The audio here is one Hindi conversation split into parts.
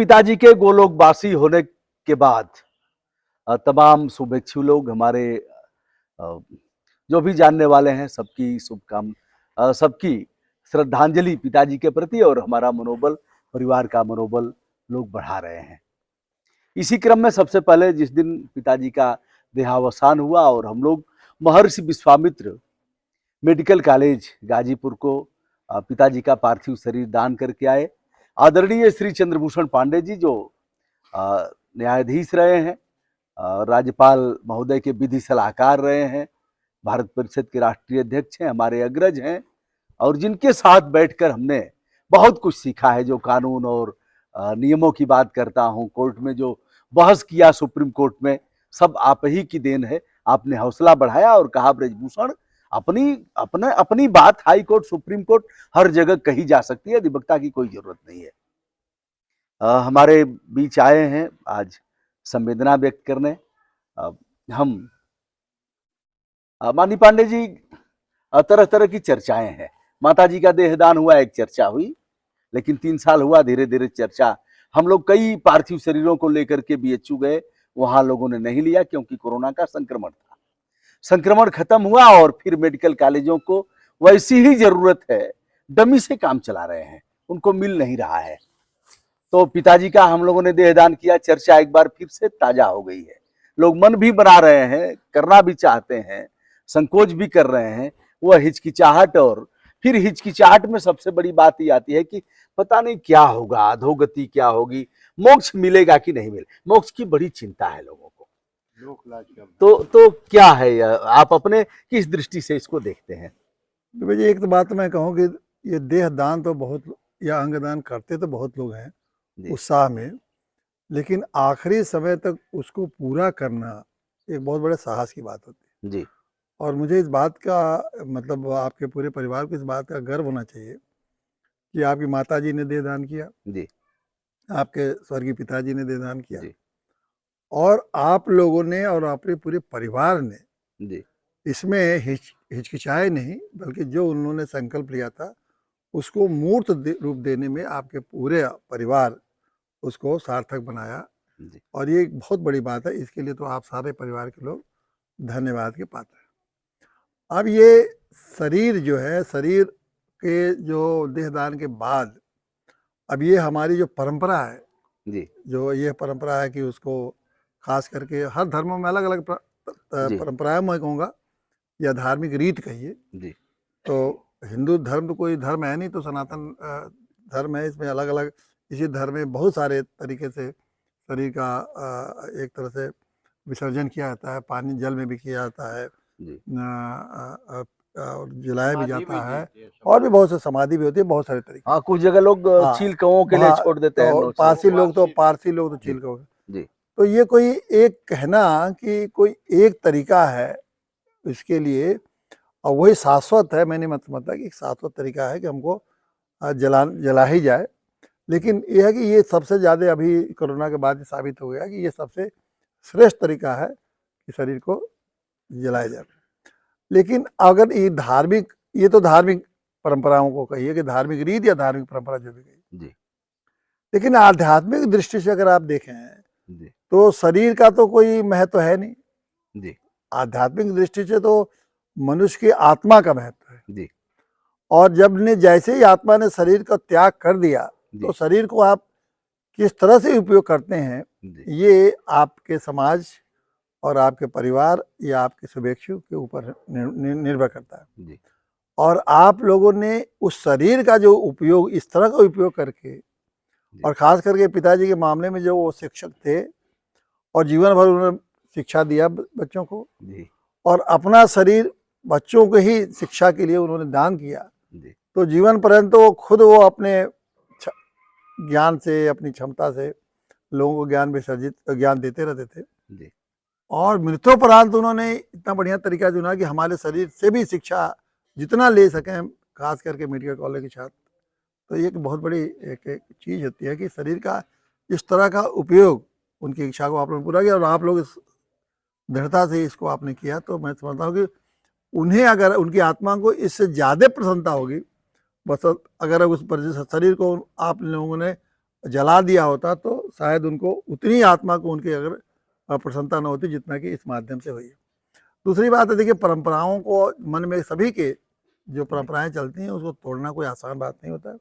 पिताजी के गोलोकवासी होने के बाद तमाम शुभेच्छु लोग हमारे जो भी जानने वाले हैं सबकी श्रद्धांजलि पिताजी के प्रति और हमारा मनोबल, परिवार का मनोबल लोग बढ़ा रहे हैं। इसी क्रम में सबसे पहले जिस दिन पिताजी का देहावसान हुआ और हम लोग महर्षि विश्वामित्र मेडिकल कॉलेज गाजीपुर को पिताजी का पार्थिव शरीर दान करके आए। आदरणीय श्री चंद्रभूषण पांडे जी जो न्यायाधीश रहे हैं, राज्यपाल महोदय के विधि सलाहकार रहे हैं, भारत परिषद के राष्ट्रीय अध्यक्ष हैं, हमारे अग्रज हैं और जिनके साथ बैठकर हमने बहुत कुछ सीखा है। जो कानून और नियमों की बात करता हूं, कोर्ट में जो बहस किया सुप्रीम कोर्ट में, सब आप ही की देन है। आपने हौसला बढ़ाया और कहा ब्रजभूषण अपनी बात हाई कोर्ट सुप्रीम कोर्ट हर जगह कही जा सकती है, अधिवक्ता की कोई जरूरत नहीं है। हमारे बीच आए हैं आज संवेदना व्यक्त करने। हम माननीय पांडे जी, तरह तरह की चर्चाएं हैं। माता जी का देहदान हुआ, एक चर्चा हुई, लेकिन 3 साल हुआ, धीरे धीरे चर्चा, हम लोग कई पार्थिव शरीरों को लेकर के बीएचयू गए, वहां लोगों ने नहीं लिया क्योंकि कोरोना का संक्रमण था। संक्रमण खत्म हुआ और फिर मेडिकल कॉलेजों को वैसी ही जरूरत है, डमी से काम चला रहे हैं, उनको मिल नहीं रहा है। तो पिताजी का हम लोगों ने देहदान किया, चर्चा एक बार फिर से ताजा हो गई है। लोग मन भी बना रहे हैं, करना भी चाहते हैं, संकोच भी कर रहे हैं। वह हिचकिचाहट, और फिर हिचकिचाहट में सबसे बड़ी बात ये आती है कि पता नहीं क्या होगा, अधोगति क्या होगी, मोक्ष मिलेगा कि नहीं मिलेगा। मोक्ष की बड़ी चिंता है लोगों को। तो क्या है यह, आप अपने किस दृष्टि से इसको देखते हैं? तो भैया एक तो बात मैं कहूँ कि ये देह दान तो बहुत, या अंग दान करते तो बहुत लोग हैं उत्साह में, लेकिन आखिरी समय तक उसको पूरा करना एक बहुत बड़े साहस की बात होती है जी। और मुझे इस बात का, मतलब आपके पूरे परिवार को इस बात का गर्व होना चाहिए कि आपकी माता जी ने देह दान किया जी, आपके स्वर्गीय पिताजी ने देह दान किया जी, और आप लोगों ने और आपके पूरे परिवार ने जी, इसमें हिचकिचाए नहीं, बल्कि जो उन्होंने संकल्प लिया था उसको मूर्त रूप देने में आपके पूरे परिवार उसको सार्थक बनाया जी। और ये एक बहुत बड़ी बात है। इसके लिए तो आप सारे परिवार के लोग धन्यवाद के पात्र हैं। अब ये शरीर जो है, शरीर के जो देहदान के बाद अब ये हमारी जो परंपरा है जी, जो ये परंपरा है कि उसको खास करके हर धर्मों में अलग अलग परंपराएं मैं कहूँगा या धार्मिक रीत कहिए। जी, तो हिंदू धर्म तो कोई धर्म है नहीं, तो सनातन धर्म है। इसमें अलग अलग, इसी धर्म में बहुत सारे तरीके से शरीर का एक तरह से विसर्जन किया जाता है, पानी जल में भी किया जाता है, जलाया भी जाता है और भी बहुत से समाधि भी होती है, बहुत सारे तरीके। हाँ, कुछ जगह लोग चील कौओं के लिए छोड़ देते हैं। तो पारसी लोग तो चील कौओं। जी। तो ये कोई एक कहना कि कोई एक तरीका है इसके लिए और वही शाश्वत है, मैंने समझता कि शाश्वत तरीका है कि हमको जला ही जाए। लेकिन यह है कि ये सबसे ज़्यादा अभी कोरोना के बाद साबित हो गया कि ये सबसे श्रेष्ठ तरीका है कि शरीर को जलाया जाए। लेकिन अगर ये धार्मिक, ये तो धार्मिक परंपराओं को कहिए कि धार्मिक रीत या धार्मिक परंपरा जो भी कही, लेकिन आध्यात्मिक दृष्टि से अगर आप देखें तो शरीर का तो कोई महत्व है नहीं। आध्यात्मिक दृष्टि से तो मनुष्य की आत्मा का महत्व है और जब ने जैसे ही आत्मा ने शरीर का त्याग कर दिया तो शरीर को आप किस तरह से उपयोग करते हैं ये आपके समाज और आपके परिवार या आपके शुभेच्छु के ऊपर निर्भर करता है। और आप लोगों ने उस शरीर का जो उपयोग इस तरह का उपयोग करके, और खास करके पिताजी के मामले में जो वो शिक्षक थे और जीवन भर उन्होंने शिक्षा दिया बच्चों को और अपना शरीर बच्चों को ही शिक्षा के लिए उन्होंने दान किया, तो जीवन पर्यंत वो खुद वो अपने ज्ञान से, अपनी क्षमता से लोगों को ज्ञान देते रहते थे। और मृत्योपरांत उन्होंने इतना बढ़िया तरीका चुना कि हमारे शरीर से भी शिक्षा जितना ले सकें, खास करके मेडिकल कॉलेज के छात्र। तो ये एक बहुत बड़ी एक चीज़ होती है कि शरीर का इस तरह का उपयोग, उनकी इच्छा को आपने पूरा किया और आप लोग इस दृढ़ता से इसको आपने किया। तो मैं समझता हूँ कि उन्हें, अगर उनकी आत्मा को इससे ज़्यादा प्रसन्नता होगी, बस अगर उस शरीर को आप लोगों ने जला दिया होता तो शायद उनको उतनी आत्मा को उनकी अगर प्रसन्नता न होती जितना कि इस माध्यम से हुई है। दूसरी बात है, देखिए परंपराओं को मन में सभी के जो परंपराएं चलती हैं उसको तोड़ना कोई आसान बात नहीं होता है।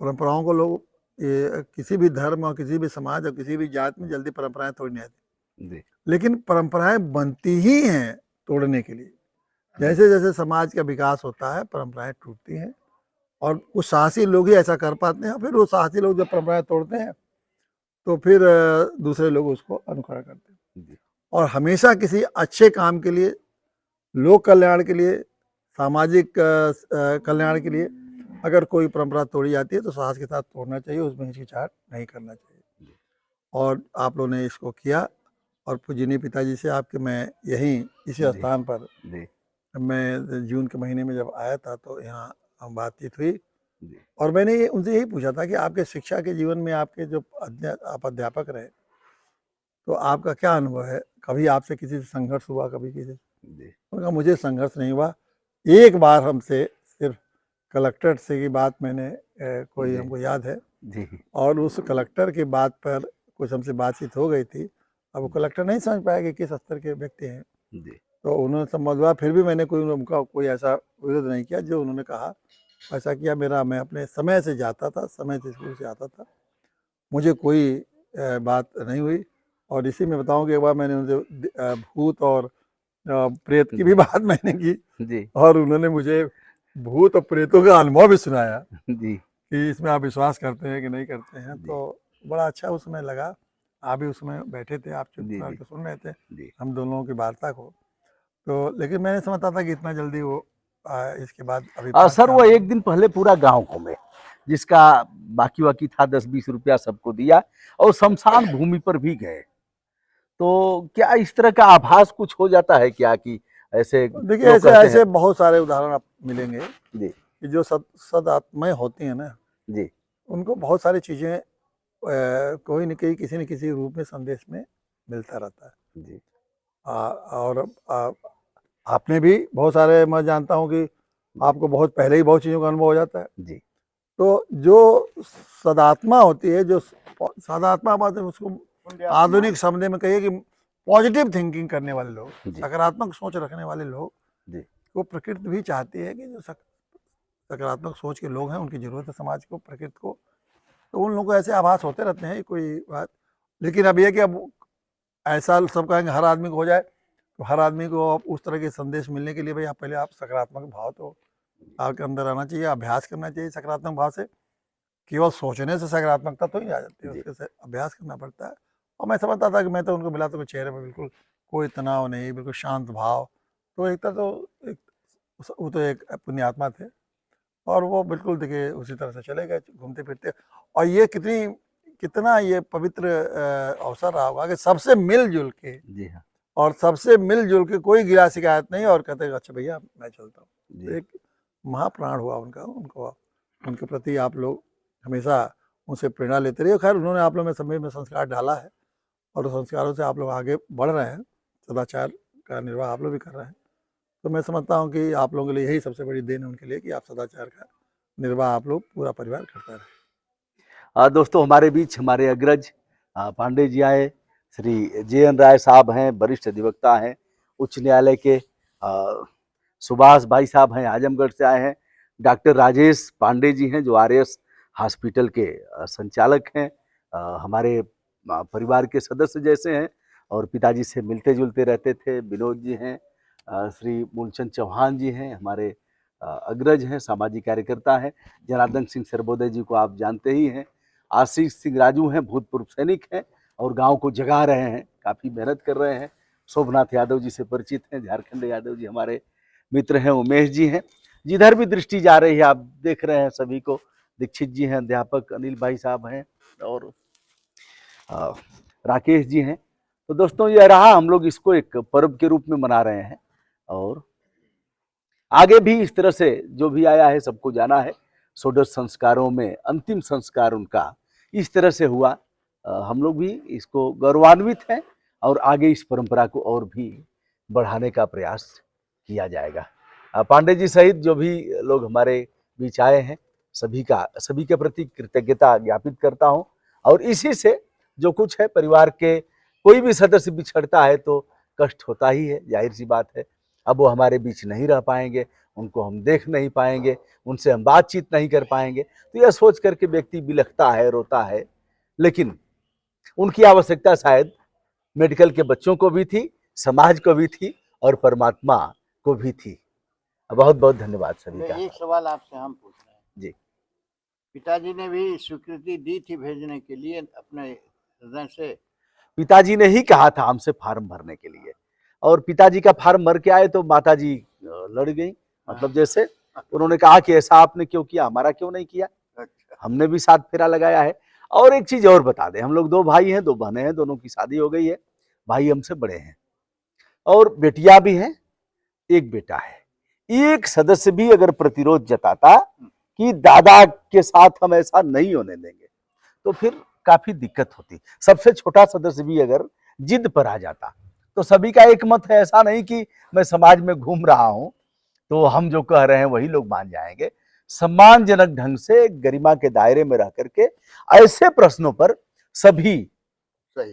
परंपराओं को लोग किसी भी धर्म और किसी भी समाज और किसी भी जात में जल्दी परंपराएं तोड़ नहीं आती, लेकिन परंपराएं बनती ही हैं तोड़ने के लिए। जैसे जैसे समाज का विकास होता है परंपराएं टूटती हैं और कुछ साहसी लोग ही ऐसा कर पाते हैं। फिर वो साहसी लोग जब परंपराएं तोड़ते हैं तो फिर दूसरे लोग उसको अनुकरण करते हैं। और हमेशा किसी अच्छे काम के लिए, लोक कल्याण के लिए, सामाजिक कल्याण के लिए अगर कोई परंपरा तोड़ी जाती है तो साहस के साथ तोड़ना चाहिए, उसमें हिचकिचाहट नहीं करना चाहिए। और आप लोगों ने इसको किया और पूजनीय पिताजी से आपके मैं यहीं इसी स्थान पर मैं जून के महीने में जब आया था तो यहाँ हम बातचीत हुई और मैंने उनसे यही पूछा था कि आपके शिक्षा के जीवन में आपके जो आप अध्यापक रहे तो आपका क्या अनुभव है, कभी आपसे किसी से संघर्ष हुआ, कभी किसी से? उनका मुझे संघर्ष नहीं हुआ। एक बार हमसे सिर्फ कलेक्टर से की बात मैंने कोई हमको याद है और उस कलेक्टर की बात पर कुछ हमसे बातचीत हो गई थी। अब वो कलेक्टर नहीं समझ पाया कि किस स्तर के व्यक्ति हैं, तो उन्होंने समझवा, फिर भी मैंने उनका कोई ऐसा विरोध नहीं किया। जो उन्होंने कहा ऐसा किया। मैं अपने समय से जाता था, समय से स्कूल से आता था, मुझे कोई बात नहीं हुई। और इसी में बताऊं कि एक बार मैंने उनसे भूत और प्रेत की भी बात मैंने की और उन्होंने मुझे भूत और प्रेतों का अनुभव भी सुनाया कि इसमें आप विश्वास करते हैं कि नहीं करते हैं। तो बड़ा अच्छा उस समय लगा। आप भी उसमें बैठे थे, आप चुप करके सुन रहे थे हम दोनों की वार्ता को। तो लेकिन मैंने समझता था कि इतना जल्दी वो इसके बाद अभी सर वो एक दिन पहले पूरा गांव घूमे, जिसका बाकी था 10-20 रुपया सबको दिया और शमशान भूमि पर भी गए। तो क्या इस तरह का आभास कुछ हो जाता है क्या कि ऐसे? देखिए ऐसे बहुत सारे उदाहरण आप मिलेंगे कि जो सदात्माएं होती हैं ना जी, उनको बहुत सारी चीजें कोई न कोई किसी न किसी रूप में संदेश में मिलता रहता है जी। और आपने भी बहुत सारे, मैं जानता हूँ कि आपको बहुत पहले ही बहुत चीज़ों का अनुभव हो जाता है जी। तो जो सदात्मा होती है, जो सदात्मा बात है, उसको आधुनिक शब्द में कहिए कि पॉजिटिव थिंकिंग करने वाले लोग, सकारात्मक सोच रखने वाले लोग जी, वो प्रकृति भी चाहती है कि जो सकारात्मक सोच के लोग हैं उनकी जरूरत है समाज को, प्रकृति को। तो उन लोगों को ऐसे आभास होते रहते हैं कोई बात। लेकिन अब यह कि अब ऐसा सब कहेंगे हर आदमी को हो जाए, तो हर आदमी को उस तरह के संदेश मिलने के लिए भाई आप पहले आप सकारात्मक भाव तो आपके अंदर आना चाहिए, अभ्यास करना चाहिए सकारात्मक भाव से। केवल सोचने से सकारात्मकता तो नहीं आ जाती है, उसके अभ्यास करना पड़ता है। और मैं समझता था कि मैं तो उनको मिला तो चेहरे पर बिल्कुल कोई तनाव नहीं, बिल्कुल शांत भाव। तो एक तरह तो वो तो एक पुण्यात्मा थे और वो बिल्कुल देखिए उसी तरह से चले गए घूमते फिरते। और ये कितना ये पवित्र अवसर रहा होगा कि सबसे मिलजुल के जी हाँ, और सबसे मिलजुल के कोई गिला शिकायत नहीं और कहते अच्छा भैया मैं चलता हूँ। एक महाप्राण हुआ उनको उनके प्रति आप लोग हमेशा उनसे प्रेरणा लेते रहिए। खैर उन्होंने आप लोग में समय में संस्कार डाला है और उस संस्कारों से आप लोग आगे बढ़ रहे हैं, सदाचार का निर्वाह आप लोग भी कर रहे हैं। तो मैं समझता हूँ कि आप लोगों के लिए यही सबसे बड़ी देन है उनके लिए कि आप सदाचार का निर्वाह आप लोग पूरा परिवार करता रहे। दोस्तों हमारे बीच हमारे अग्रज पांडे जी आए, श्री JN राय साहब हैं, वरिष्ठ अधिवक्ता हैं, उच्च न्यायालय के सुभाष भाई साहब हैं, आजमगढ़ से आए हैं, डॉक्टर राजेश पांडे जी हैं जो RS हॉस्पिटल के संचालक हैं, हमारे परिवार के सदस्य जैसे हैं और पिताजी से मिलते जुलते रहते थे, विनोद जी हैं, श्री मूलचंद चौहान जी हैं, हमारे अग्रज हैं, सामाजिक कार्यकर्ता हैं, जनार्दन सिंह सर्वोदय जी को आप जानते ही हैं, आशीष सिंह राजू हैं, भूतपूर्व सैनिक हैं और गांव को जगा रहे हैं, काफ़ी मेहनत कर रहे हैं, शोभनाथ यादव जी से परिचित हैं, झारखंड यादव जी हमारे मित्र हैं, उमेश जी हैं, जिधर भी दृष्टि जा रही है आप देख रहे हैं सभी को, दीक्षित जी हैं, अध्यापक अनिल भाई साहब हैं और राकेश जी हैं। तो दोस्तों यह रहा, हम लोग इसको एक पर्व के रूप में मना रहे हैं और आगे भी इस तरह से जो भी आया है सबको जाना है। षोडश संस्कारों में अंतिम संस्कार उनका इस तरह से हुआ, हम लोग भी इसको गौरवान्वित हैं और आगे इस परंपरा को और भी बढ़ाने का प्रयास किया जाएगा। पांडे जी सहित जो भी लोग हमारे बीच आए हैं सभी के प्रति कृतज्ञता ज्ञापित करता हूं। और इसी से जो कुछ है, परिवार के कोई भी सदस्य बिछड़ता है तो कष्ट होता ही है, जाहिर सी बात है। अब वो हमारे बीच नहीं रह पाएंगे, उनको हम देख नहीं पाएंगे, उनसे हम बातचीत नहीं कर पाएंगे, तो यह सोच करके व्यक्ति बिलखता है, रोता है। लेकिन उनकी आवश्यकता शायद मेडिकल के बच्चों को भी थी, समाज को भी थी और परमात्मा को भी थी। बहुत बहुत धन्यवाद सभी का। एक सवाल आपसे हम पूछ रहे हैं जी। पिताजी ने भी स्वीकृति दी थी भेजने के लिए अपने हृदय से? पिताजी ने ही कहा था हमसे फार्म भरने के लिए, और पिताजी का फार्म भर के आए तो माताजी लड़ गई। मतलब जैसे उन्होंने कहा कि ऐसा आपने क्यों किया, हमारा क्यों नहीं किया। हमने भी 7 फेरा लगाया है। और एक चीज और बता दें, हम लोग 2 भाई हैं, 2 बहनें हैं, दोनों की शादी हो गई है। भाई हमसे बड़े हैं और बेटियां भी हैं, एक बेटा है। एक सदस्य भी अगर प्रतिरोध जताता कि दादा के साथ हम ऐसा नहीं होने देंगे, तो फिर काफी दिक्कत होती। सबसे छोटा सदस्य भी अगर जिद पर आ जाता, तो सभी का एक मत है। ऐसा नहीं कि मैं समाज में घूम रहा हूं तो हम जो कह रहे हैं वही लोग मान जाएंगे। सम्मानजनक ढंग से गरिमा के दायरे में रह करके ऐसे प्रश्नों पर सभी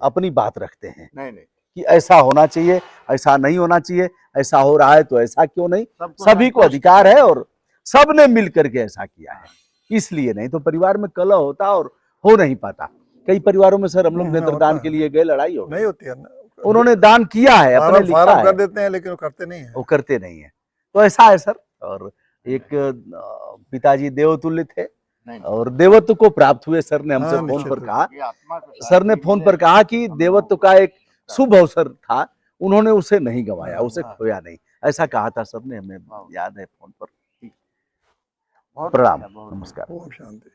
अपनी बात रखते हैं। नहीं कि ऐसा होना चाहिए, ऐसा नहीं होना चाहिए, ऐसा हो रहा है तो ऐसा क्यों नहीं। सभी को अधिकार है और सबने मिल करके ऐसा किया है, इसलिए। नहीं तो परिवार में कलह होता और हो नहीं पाता। कई परिवारों में सर हम लोग नेत्रदान के लिए गए, लड़ाई हो नहीं होती है। उन्होंने दान किया है, अपने लिखा फार्म है, कर देते हैं लेकिन वो करते नहीं है। वो करते नहीं है। तो ऐसा है सर। और एक पिताजी देवतुल्य थे और देवत्व को प्राप्त हुए। सर ने हमसे फोन पर कहा, सर ने फोन पर कहा कि देवत्व का एक शुभ अवसर था, उन्होंने उसे नहीं गंवाया, उसे खोया नहीं, ऐसा कहा था सर ने, हमें याद है फोन पर। प्रणाम, नमस्कार। ओम शांति।